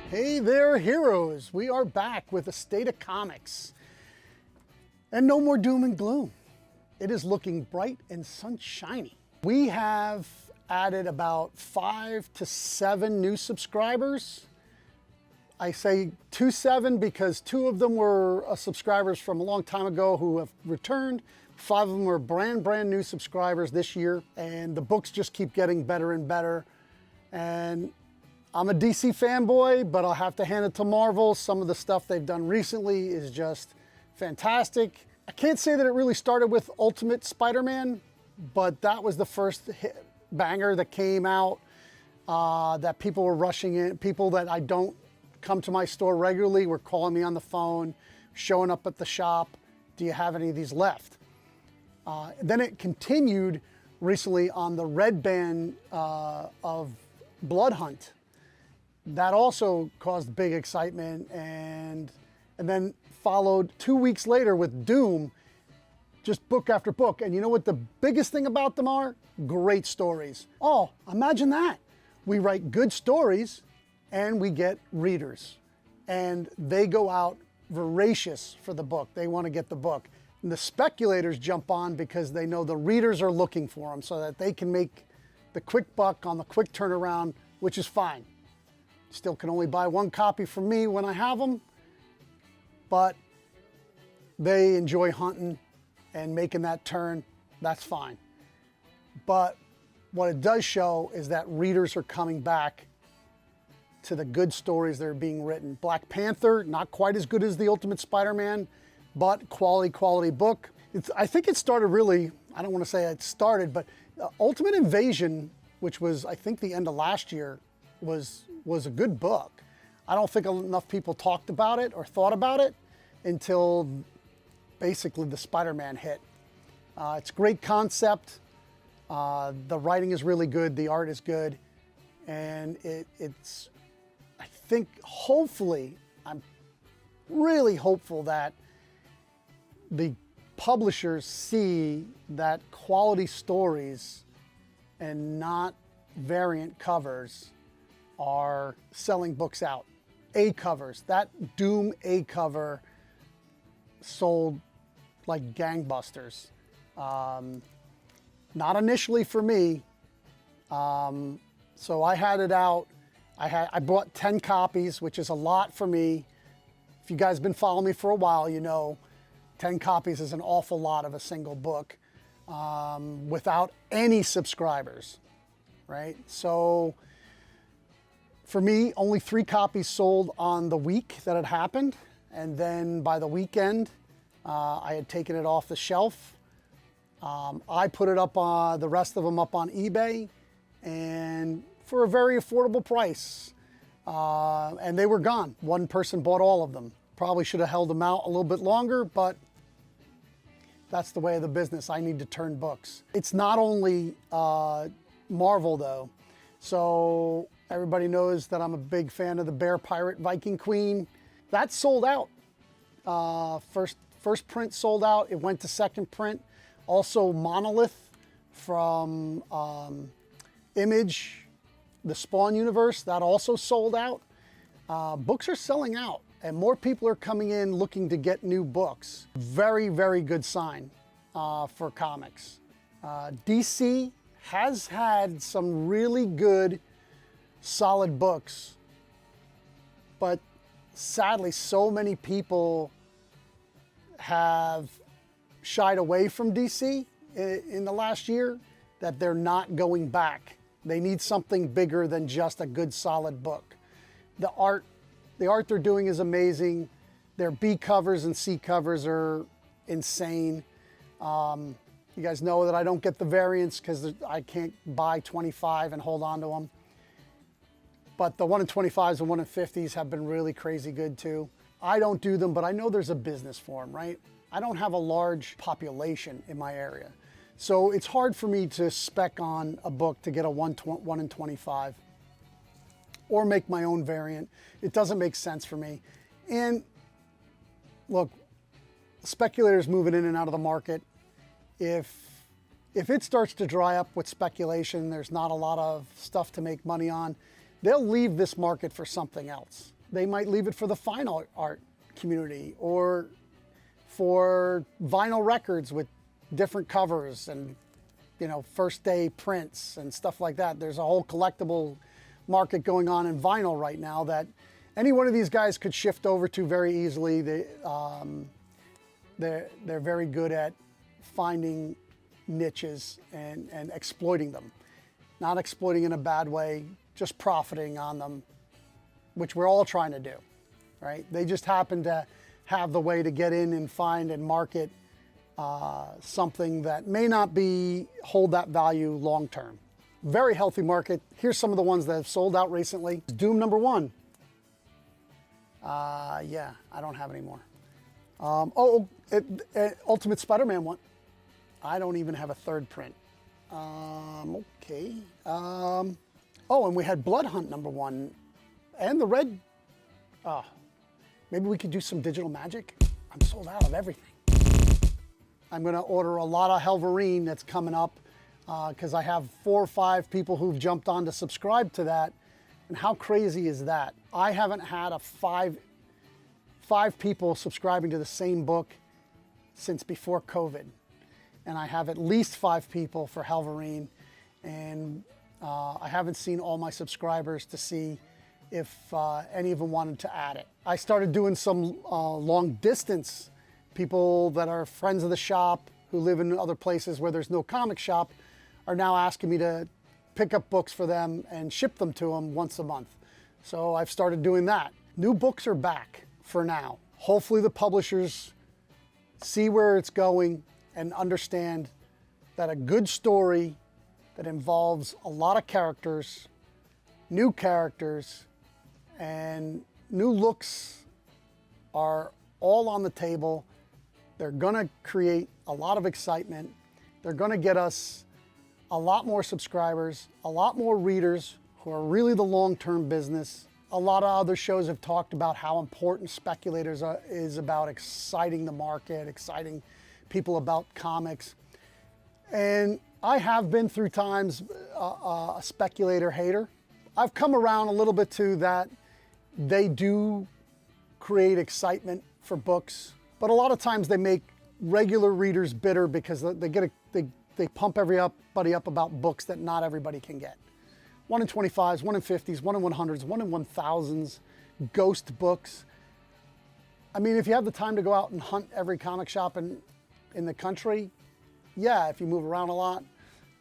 Hey there, heroes. We are back with a state of comics. And no more doom and gloom. It is looking bright and sunshiny. We have added about 5 to 7 new subscribers. I say 7 because 2 of them were subscribers from a long time ago who have returned. 5 of them are brand new subscribers this year. And the books just keep getting better and better. And I'm a DC fanboy, but I'll have to hand it to Marvel. Some of the stuff they've done recently is just fantastic. I can't say that it really started with Ultimate Spider-Man, but that was the first banger that came out that people were rushing in. People that I don't come to my store regularly were calling me on the phone, showing up at the shop. Do you have any of these left? Then it continued recently on the Red Band of Blood Hunt. That also caused big excitement, and then followed 2 weeks later with Doom, just book after book. And you know what the biggest thing about them are? Great stories. Oh, imagine that. We write good stories and we get readers, and they go out voracious for the book. They want to get the book. And the speculators jump on because they know the readers are looking for them so that they can make the quick buck on the quick turnaround, which is fine. Still can only buy 1 copy from me when I have them, but they enjoy hunting and making that turn. That's fine. But what it does show is that readers are coming back to the good stories that are being written. Black Panther, not quite as good as the Ultimate Spider-Man, but quality book. I think it started really, I don't want to say it started, but Ultimate Invasion, which was I think the end of last year, was a good book. I don't think enough people talked about it or thought about it until basically the Spider-Man hit. It's a great concept. The writing is really good. The art is good. And it's, I think, hopefully, I'm really hopeful that the publishers see that quality stories and not variant covers are selling books out. A covers, that Doom A cover sold like gangbusters. Not initially for me. So I had it out. I bought 10 copies, which is a lot for me. If you guys have been following me for a while, you know 10 copies is an awful lot of a single book without any subscribers, right? So for me, only 3 copies sold on the week that it happened. And then by the weekend, I had taken it off the shelf. I put it up, the rest of them up on eBay, and for a very affordable price. And they were gone. One person bought all of them. Probably should have held them out a little bit longer, but that's the way of the business. I need to turn books. It's not only Marvel though. So everybody knows that I'm a big fan of the Bear Pirate Viking Queen. That sold out. First print sold out. It went to second print. Also Monolith from Image, the Spawn universe, that also sold out. Books are selling out, and more people are coming in looking to get new books. Very, very good sign for comics. DC has had some really good, solid books, but sadly, so many people have shied away from DC in the last year that they're not going back. They need something bigger than just a good, solid book. The art they're doing is amazing. Their B covers and C covers are insane. You guys know that I don't get the variants because I can't buy 25 and hold on to them. But the 1 in 25s and 1 in 50s have been really crazy good too. I don't do them, but I know there's a business for them, right? I don't have a large population in my area. So it's hard for me to spec on a book to get a 1 in 25 or make my own variant. It doesn't make sense for me. And look, speculators moving in and out of the market. If it starts to dry up with speculation, there's not a lot of stuff to make money on, they'll leave this market for something else. they might leave it for the fine art community, or for vinyl records with different covers and, you know, first day prints and stuff like that. There's a whole collectible market going on in vinyl right now that any one of these guys could shift over to very easily. They're very good at finding niches and exploiting them. Not exploiting in a bad way, just profiting on them, which we're all trying to do, right? They just happen to have the way to get in and find and market something that may not hold that value long term. Very healthy market. Here's some of the ones that have sold out recently. Doom #1. Yeah, I don't have any more. Ultimate Spider-Man one. I don't even have a third print. Okay. And we had Blood Hunt #1 and the red. Maybe we could do some digital magic. I'm sold out of everything. I'm gonna order a lot of Helverine that's coming up because I have 4 or 5 people who've jumped on to subscribe to that. And how crazy is that? I haven't had a five people subscribing to the same book since before COVID. And I have at least 5 people for Helverine. And I haven't seen all my subscribers to see if any of them wanted to add it. I started doing some long distance. People that are friends of the shop who live in other places where there's no comic shop are now asking me to pick up books for them and ship them to them once a month. So I've started doing that. New books are back for now. Hopefully the publishers see where it's going and understand that a good story that involves a lot of characters, and new looks are all on the table. They're gonna create a lot of excitement. They're gonna get us a lot more subscribers, a lot more readers who are really the long-term business. A lot of other shows have talked about how important Speculators is about exciting the market, exciting people about comics. And I have been through times a speculator hater. I've come around a little bit to that. They do create excitement for books, but a lot of times they make regular readers bitter because they pump everybody up about books that not everybody can get. 1 in 25s, 1 in 50s, 1 in 100s, 1 in 1000s, ghost books. I mean, if you have the time to go out and hunt every comic shop in the country, yeah, if you move around a lot,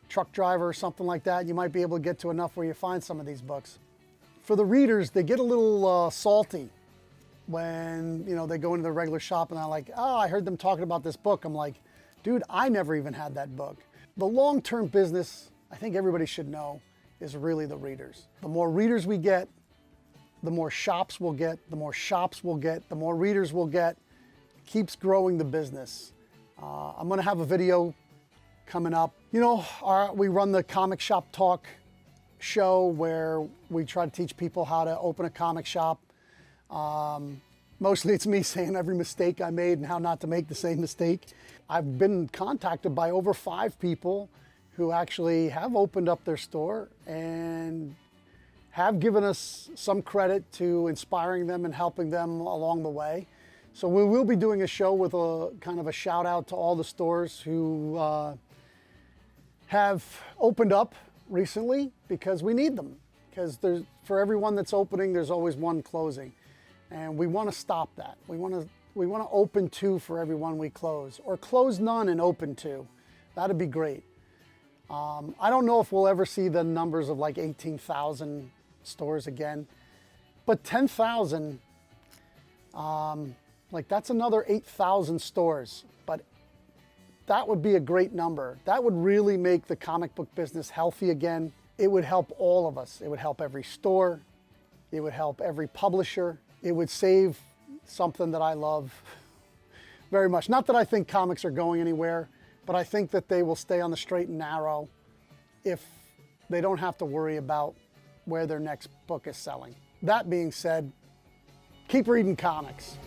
truck driver or something like that, you might be able to get to enough where you find some of these books. For the readers, they get a little salty when, you know, they go into the regular shop and they're like, oh, I heard them talking about this book. I'm like, dude, I never even had that book. The long-term business, I think everybody should know, is really the readers. The more readers we get, the more shops we'll get, the more shops we'll get, the more readers we'll get. Keeps growing the business. I'm gonna have a video coming up. You know, we run the Comic Shop Talk show where we try to teach people how to open a comic shop. Mostly it's me saying every mistake I made and how not to make the same mistake. I've been contacted by over 5 people who actually have opened up their store and have given us some credit to inspiring them and helping them along the way. So we will be doing a show with a kind of a shout out to all the stores who have opened up recently, because we need them. Because for everyone that's opening, there's always one closing. And we want to stop that. We want to open 2 for everyone we close, or close none and open 2. That'd be great. I don't know if we'll ever see the numbers of like 18,000 stores again, but 10,000, like that's another 8,000 stores. But that would be a great number. That would really make the comic book business healthy again. It would help all of us. It would help every store. It would help every publisher. It would save something that I love very much. Not that I think comics are going anywhere, but I think that they will stay on the straight and narrow if they don't have to worry about where their next book is selling. That being said, keep reading comics.